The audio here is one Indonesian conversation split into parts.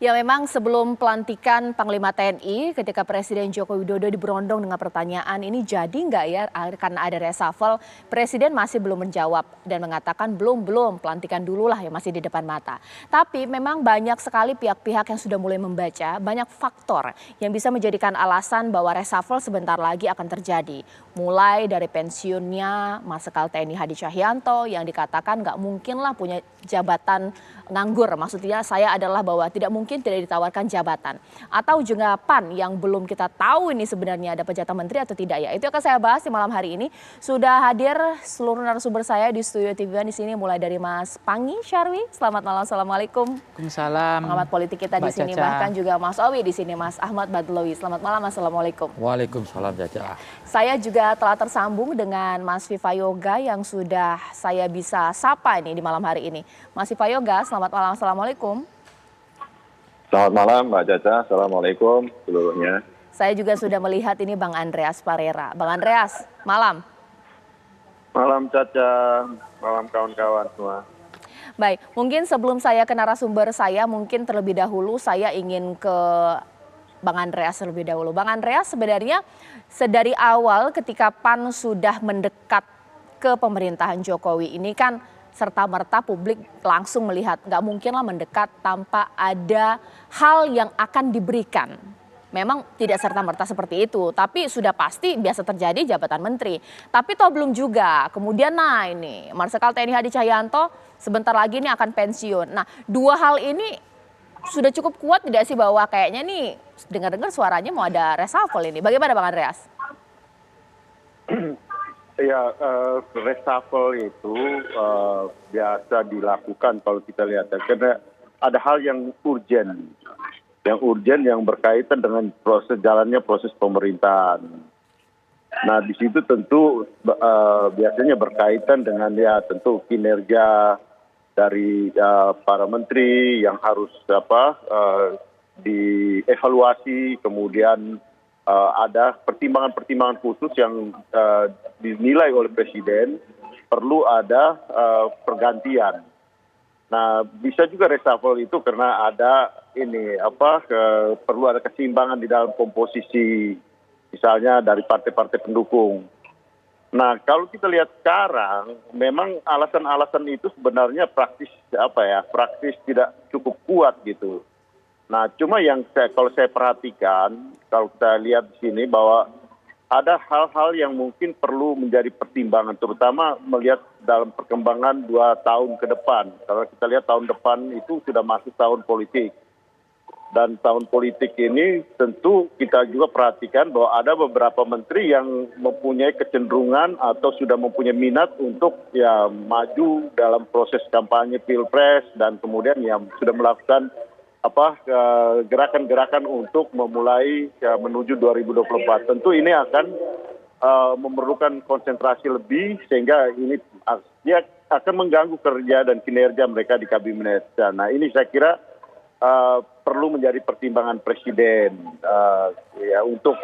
Ya memang sebelum pelantikan Panglima TNI ketika Presiden Joko Widodo diberondong dengan pertanyaan ini jadi nggak ya karena ada reshuffle, Presiden masih belum menjawab dan mengatakan belum pelantikan dulu lah yang masih di depan mata. Tapi memang banyak sekali pihak-pihak yang sudah mulai membaca banyak faktor yang bisa menjadikan alasan bahwa reshuffle sebentar lagi akan terjadi. Mulai dari pensiunnya Marsikal TNI Hadi Cahyanto yang dikatakan nggak mungkin lah punya jabatan nganggur. Maksudnya saya adalah bahwa tidak mungkin tidak ditawarkan jabatan. Atau juga PAN yang belum kita tahu ini sebenarnya ada jatah menteri atau tidak ya. Itu akan saya bahas di malam hari ini. Sudah hadir seluruh narasumber saya di studio TV One di sini mulai dari Mas Pangi Syarwi. Selamat malam, assalamualaikum. Waalaikumsalam. Pengamat politik kita di sini, bahkan juga Mas Owi di sini, Mas Ahmad Badlowi. Selamat malam, assalamualaikum. Waalaikumsalam Caca. Saya juga telah tersambung dengan Mas Viva Yoga yang sudah saya bisa sapa ini di malam hari ini. Mas Viva Yoga, selamat malam, assalamualaikum. Selamat malam Mbak Caca, assalamualaikum seluruhnya. Saya juga sudah melihat ini Bang Andreas Parera. Bang Andreas, malam. Malam Caca, malam kawan-kawan semua. Baik, mungkin sebelum saya ke narasumber saya, mungkin terlebih dahulu saya ingin ke Bang Andreas terlebih dahulu. Bang Andreas, sebenarnya sedari awal ketika PAN sudah mendekat ke pemerintahan Jokowi ini kan serta-merta publik langsung melihat nggak mungkin lah mendekat tanpa ada hal yang akan diberikan. Memang tidak serta-merta seperti itu, tapi sudah pasti biasa terjadi jabatan menteri. Tapi toh belum juga. Kemudian ini Marsikal TNI Hadi Cahyanto sebentar lagi ini akan pensiun. Nah, dua hal ini sudah cukup kuat tidak sih bahwa kayaknya nih dengar-dengar suaranya mau ada reshuffle ini. Bagaimana Bang Andreas? Ya, reshuffle itu biasa dilakukan kalau kita lihat. Karena ada hal yang urgent. Yang urgent yang berkaitan dengan jalannya proses pemerintahan. Nah, di situ tentu biasanya berkaitan dengan ya tentu kinerja dari para menteri yang harus dievaluasi, kemudian ada pertimbangan-pertimbangan khusus yang dinilai oleh Presiden perlu ada pergantian. Nah, bisa juga reshuffle itu karena ada perlu ada keseimbangan di dalam komposisi misalnya dari partai-partai pendukung. Nah, kalau kita lihat sekarang, memang alasan-alasan itu sebenarnya praktis tidak cukup kuat gitu. Nah, cuma yang kalau saya perhatikan, kalau kita lihat di sini bahwa ada hal-hal yang mungkin perlu menjadi pertimbangan, terutama melihat dalam perkembangan 2 tahun ke depan. Kalau kita lihat tahun depan itu sudah masuk tahun politik. Dan tahun politik ini tentu kita juga perhatikan bahwa ada beberapa menteri yang mempunyai kecenderungan atau sudah mempunyai minat untuk maju dalam proses kampanye Pilpres dan kemudian yang sudah melakukan gerakan-gerakan untuk memulai menuju 2024. Tentu ini akan memerlukan konsentrasi lebih sehingga ini dia akan mengganggu kerja dan kinerja mereka di kabinet. Nah, ini saya kira perlu menjadi pertimbangan Presiden untuk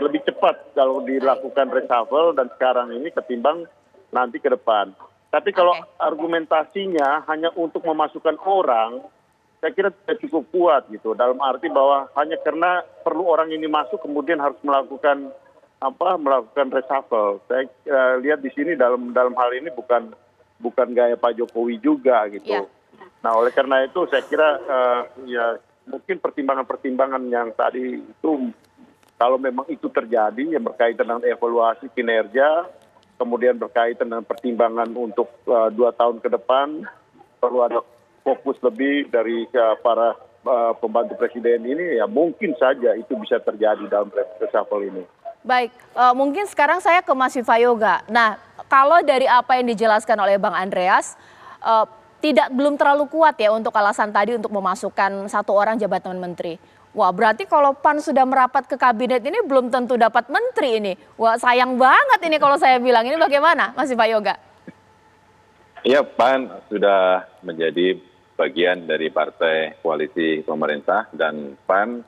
lebih cepat kalau dilakukan reshuffle dan sekarang ini ketimbang nanti ke depan. Tapi kalau argumentasinya hanya untuk memasukkan orang, saya kira tidak cukup kuat gitu. Dalam arti bahwa hanya karena perlu orang ini masuk kemudian harus melakukan reshuffle. Saya lihat di sini dalam hal ini bukan gaya Pak Jokowi juga gitu. Yeah. Nah, oleh karena itu saya kira mungkin pertimbangan-pertimbangan yang tadi itu kalau memang itu terjadi yang berkaitan dengan evaluasi kinerja, kemudian berkaitan dengan pertimbangan untuk 2 tahun ke depan, perlu ada fokus lebih dari para pembantu Presiden ini, ya mungkin saja itu bisa terjadi dalam reshuffle ini. Baik, mungkin sekarang saya ke Mas Viva Yoga. Nah, kalau dari apa yang dijelaskan oleh Bang Andreas, belum terlalu kuat ya untuk alasan tadi untuk memasukkan 1 orang jabatan menteri. Wah, berarti kalau PAN sudah merapat ke kabinet ini belum tentu dapat menteri ini. Wah, sayang banget ini kalau saya bilang. Ini bagaimana, Mas Viva Yoga? Ya, PAN sudah menjadi bagian dari partai koalisi pemerintah dan PAN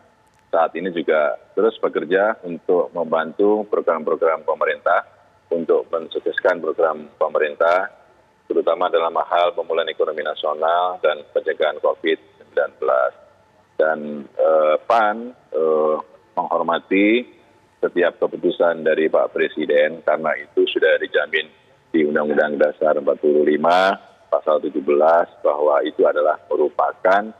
saat ini juga terus bekerja untuk membantu program-program pemerintah untuk mensukseskan program pemerintah, terutama dalam hal pemulihan ekonomi nasional dan pencegahan COVID-19. dan PAN menghormati setiap keputusan dari Pak Presiden karena itu sudah dijamin di Undang-Undang Dasar 45 pasal 17 bahwa itu adalah merupakan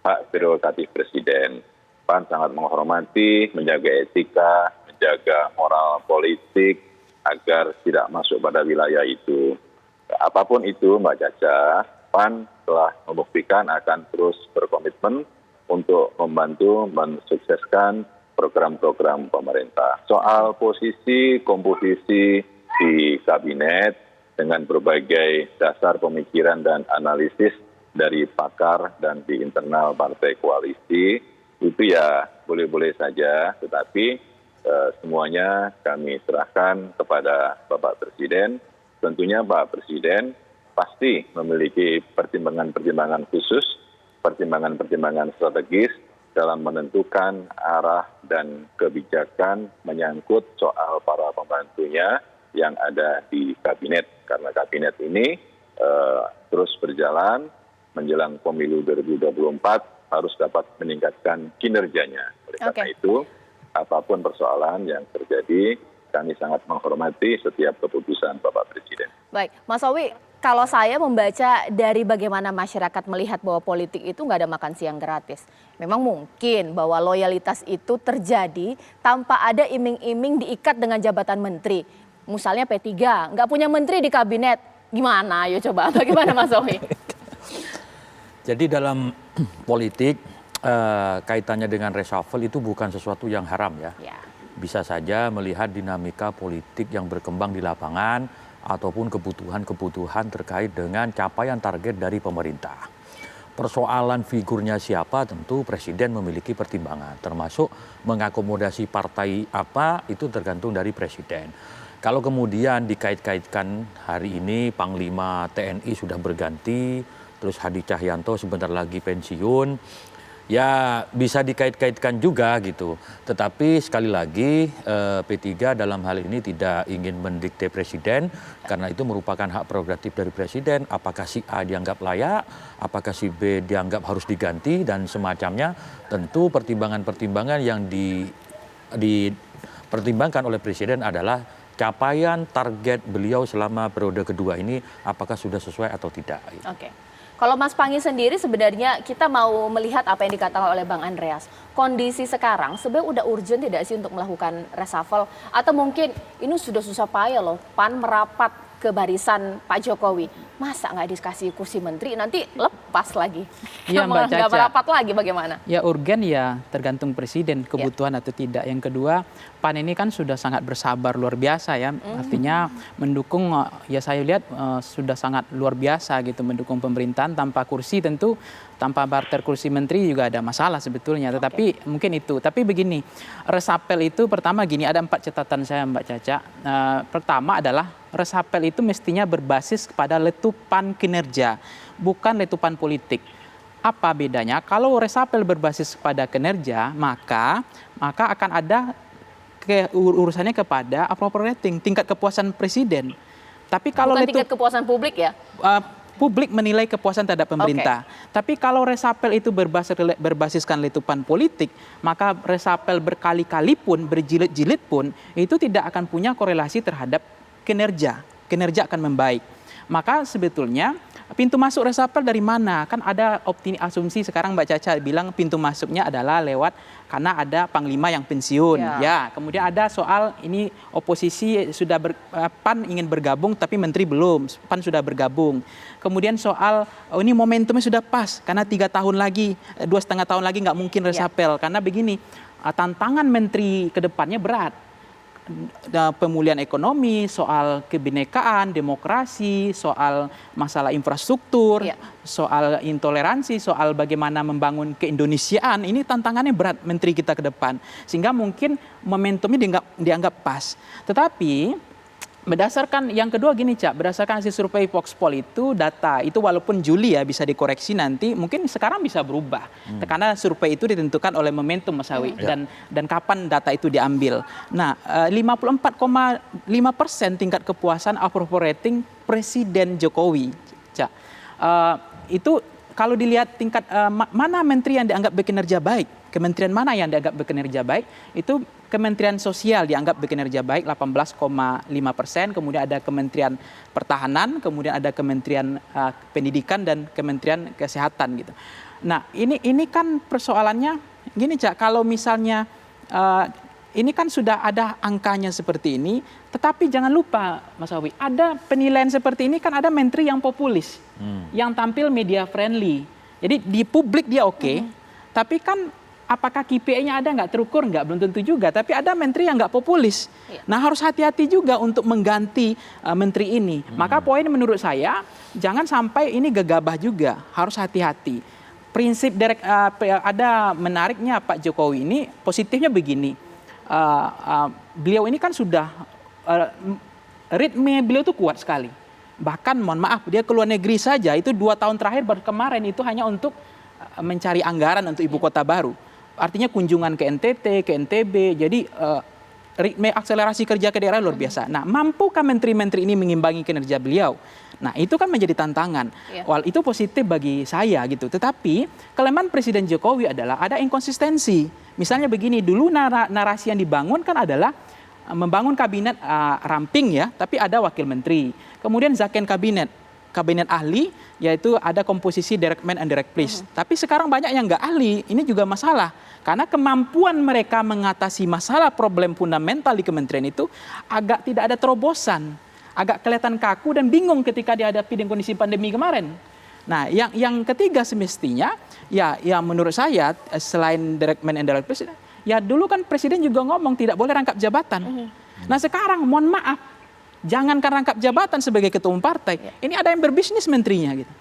hak prerogatif Presiden. PAN sangat menghormati, menjaga etika, menjaga moral politik agar tidak masuk pada wilayah itu. Apapun itu Mbak Caca, PAN telah membuktikan akan terus berkomitmen untuk membantu mensukseskan program-program pemerintah. Soal posisi, komposisi di kabinet dengan berbagai dasar pemikiran dan analisis dari pakar dan di internal partai koalisi, itu ya boleh-boleh saja, tetapi semuanya kami serahkan kepada Bapak Presiden. Tentunya Pak Presiden pasti memiliki pertimbangan-pertimbangan khusus, pertimbangan-pertimbangan strategis dalam menentukan arah dan kebijakan menyangkut soal para pembantunya yang ada di kabinet. Karena kabinet ini terus berjalan menjelang pemilu 2024 harus dapat meningkatkan kinerjanya. Oleh karena itu, apapun persoalan yang terjadi, kami sangat menghormati setiap keputusan Bapak Presiden. Baik, Mas Owi, kalau saya membaca dari bagaimana masyarakat melihat bahwa politik itu nggak ada makan siang gratis. Memang mungkin bahwa loyalitas itu terjadi tanpa ada iming-iming diikat dengan jabatan menteri. Misalnya P3, nggak punya menteri di kabinet. Gimana? Ayo coba, bagaimana Mas Owi? Jadi dalam politik kaitannya dengan reshuffle itu bukan sesuatu yang haram ya. Bisa saja melihat dinamika politik yang berkembang di lapangan ataupun kebutuhan-kebutuhan terkait dengan capaian target dari pemerintah. Persoalan figurnya siapa tentu Presiden memiliki pertimbangan, termasuk mengakomodasi partai apa itu tergantung dari Presiden. Kalau kemudian dikait-kaitkan hari ini Panglima TNI sudah berganti, terus Hadi Cahyanto sebentar lagi pensiun, ya bisa dikait-kaitkan juga gitu. Tetapi sekali lagi P3 dalam hal ini tidak ingin mendikte Presiden karena itu merupakan hak prerogatif dari Presiden. Apakah si A dianggap layak, apakah si B dianggap harus diganti dan semacamnya. Tentu pertimbangan-pertimbangan yang dipertimbangkan oleh Presiden adalah capaian target beliau selama periode kedua ini apakah sudah sesuai atau tidak. Oke. Kalau Mas Pangi sendiri sebenarnya kita mau melihat apa yang dikatakan oleh Bang Andreas. Kondisi sekarang sebenarnya udah urgent tidak sih untuk melakukan reshuffle? Atau mungkin ini sudah susah payah loh, PAN merapat ke barisan Pak Jokowi. Masa nggak dikasih kursi menteri nanti lepas lagi? Iya Mbak Caca. Nggak merapat lagi bagaimana? Ya urgen ya tergantung Presiden kebutuhan atau tidak. Yang kedua PAN ini kan sudah sangat bersabar luar biasa ya. Artinya mendukung ya saya lihat sudah sangat luar biasa gitu mendukung pemerintahan tanpa kursi tentu. Tanpa barter kursi menteri juga ada masalah sebetulnya. Tetapi mungkin itu. Tapi begini, resapel itu pertama gini, ada 4 catatan saya Mbak Caca. Pertama adalah resapel itu mestinya berbasis kepada letupan kinerja, bukan letupan politik. Apa bedanya? Kalau resapel berbasis kepada kinerja, maka akan ada urusannya kepada approval rating, tingkat kepuasan presiden. Tapi kalau bukan tingkat kepuasan publik ya? Publik menilai kepuasan terhadap pemerintah. Tapi kalau resapel itu berbasiskan letupan politik, maka resapel berkali-kali pun, berjilid-jilid pun, itu tidak akan punya korelasi terhadap kinerja. Kinerja akan membaik. Maka sebetulnya pintu masuk resapel dari mana? Kan ada asumsi sekarang Mbak Caca bilang pintu masuknya adalah lewat karena ada Panglima yang pensiun. Ya, kemudian ada soal ini oposisi sudah PAN ingin bergabung tapi Menteri belum. PAN sudah bergabung. Kemudian soal ini momentumnya sudah pas karena 3 tahun lagi, 2,5 tahun lagi nggak mungkin resapel. Karena begini, tantangan Menteri ke depannya berat. Pemulihan ekonomi, soal kebinekaan, demokrasi, soal masalah infrastruktur, soal intoleransi, soal bagaimana membangun keindonesiaan, ini tantangannya berat menteri kita ke depan. Sehingga mungkin momentumnya dianggap pas. Tetapi berdasarkan yang kedua gini Cak, berdasarkan hasil survei Voxpol itu data itu walaupun Juli ya bisa dikoreksi nanti, mungkin sekarang bisa berubah. Karena survei itu ditentukan oleh momentum Mas Awi dan kapan data itu diambil. Nah, 54,5% tingkat kepuasan approval rating Presiden Jokowi, Cak. Itu kalau dilihat tingkat mana menteri yang dianggap berkinerja baik, kementerian mana yang dianggap berkinerja baik, itu Kementerian Sosial dianggap berkinerja baik 18,5%, kemudian ada Kementerian Pertahanan, kemudian ada Kementerian Pendidikan dan Kementerian Kesehatan gitu. Nah, ini kan persoalannya gini, Cak, kalau misalnya ini kan sudah ada angkanya seperti ini, tetapi jangan lupa Mas Awi, ada penilaian seperti ini kan ada menteri yang populis, yang tampil media friendly. Jadi di publik dia oke, tapi kan apakah KPI-nya ada nggak, terukur nggak, belum tentu juga. Tapi ada menteri yang nggak populis. Nah, harus hati-hati juga untuk mengganti menteri ini. Maka poin menurut saya, jangan sampai ini gegabah juga, harus hati-hati. Prinsip ada menariknya Pak Jokowi ini, positifnya begini. Beliau ini kan sudah, ritme beliau itu kuat sekali. Bahkan mohon maaf, dia ke luar negeri saja, itu 2 tahun terakhir baru kemarin itu hanya untuk mencari anggaran untuk ibu kota baru. Artinya kunjungan ke NTT, ke NTB, jadi ritme akselerasi kerja ke daerah luar biasa. Nah, mampukah menteri-menteri ini mengimbangi kinerja beliau? Nah, itu kan menjadi tantangan. Wal itu positif bagi saya gitu. Tetapi kelemahan Presiden Jokowi adalah ada inkonsistensi. Misalnya begini, dulu narasi yang dibangun kan adalah membangun kabinet ramping ya, tapi ada wakil menteri. Kemudian zakon kabinet ahli, yaitu ada komposisi direct man and direct priest. Tapi sekarang banyak yang nggak ahli, ini juga masalah. Karena kemampuan mereka mengatasi masalah problem fundamental di kementerian itu agak tidak ada terobosan. Agak kelihatan kaku dan bingung ketika dihadapi dengan kondisi pandemi kemarin. Nah, yang ketiga semestinya, ya menurut saya, selain direct man and direct priest, ya dulu kan Presiden juga ngomong tidak boleh rangkap jabatan. Nah sekarang mohon maaf, jangankan rangkap jabatan sebagai ketua umum partai, ini ada yang berbisnis menterinya gitu.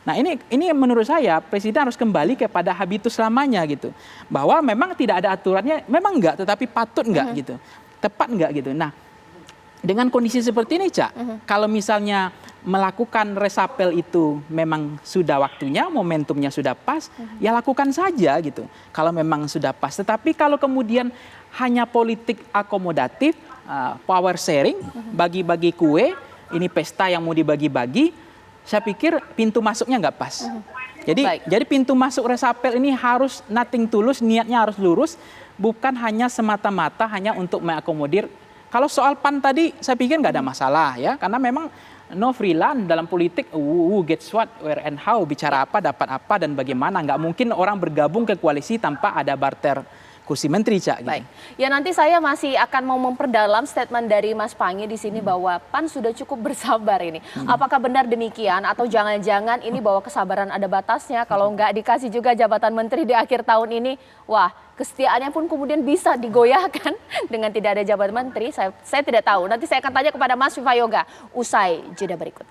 Nah ini menurut saya Presiden harus kembali kepada habitus lamanya gitu, bahwa memang tidak ada aturannya, memang enggak, tetapi patut enggak gitu, tepat enggak gitu. Nah dengan kondisi seperti ini, Cak, kalau misalnya melakukan resapel itu memang sudah waktunya, momentumnya sudah pas, ya lakukan saja gitu. Kalau memang sudah pas. Tetapi kalau kemudian hanya politik akomodatif, power sharing, bagi-bagi kue, ini pesta yang mau dibagi-bagi, saya pikir pintu masuknya nggak pas. Jadi pintu masuk resapel ini harus nothing tulus, niatnya harus lurus, bukan hanya semata-mata hanya untuk mengakomodir. Kalau soal PAN tadi saya pikir nggak ada masalah ya, karena memang no freelance dalam politik, gets what, where and how, bicara apa, dapat apa dan bagaimana. Nggak mungkin orang bergabung ke koalisi tanpa ada barter kursi menteri, Cak. Gitu. Baik, ya nanti saya masih akan mau memperdalam statement dari Mas Pangi di sini bahwa PAN sudah cukup bersabar ini. Apakah benar demikian atau jangan-jangan ini bahwa kesabaran ada batasnya, kalau nggak dikasih juga jabatan menteri di akhir tahun ini, wah kesetiaannya pun kemudian bisa digoyahkan dengan tidak ada jabatan menteri. Saya tidak tahu. Nanti saya akan tanya kepada Mas Viva Yoga usai jeda berikut.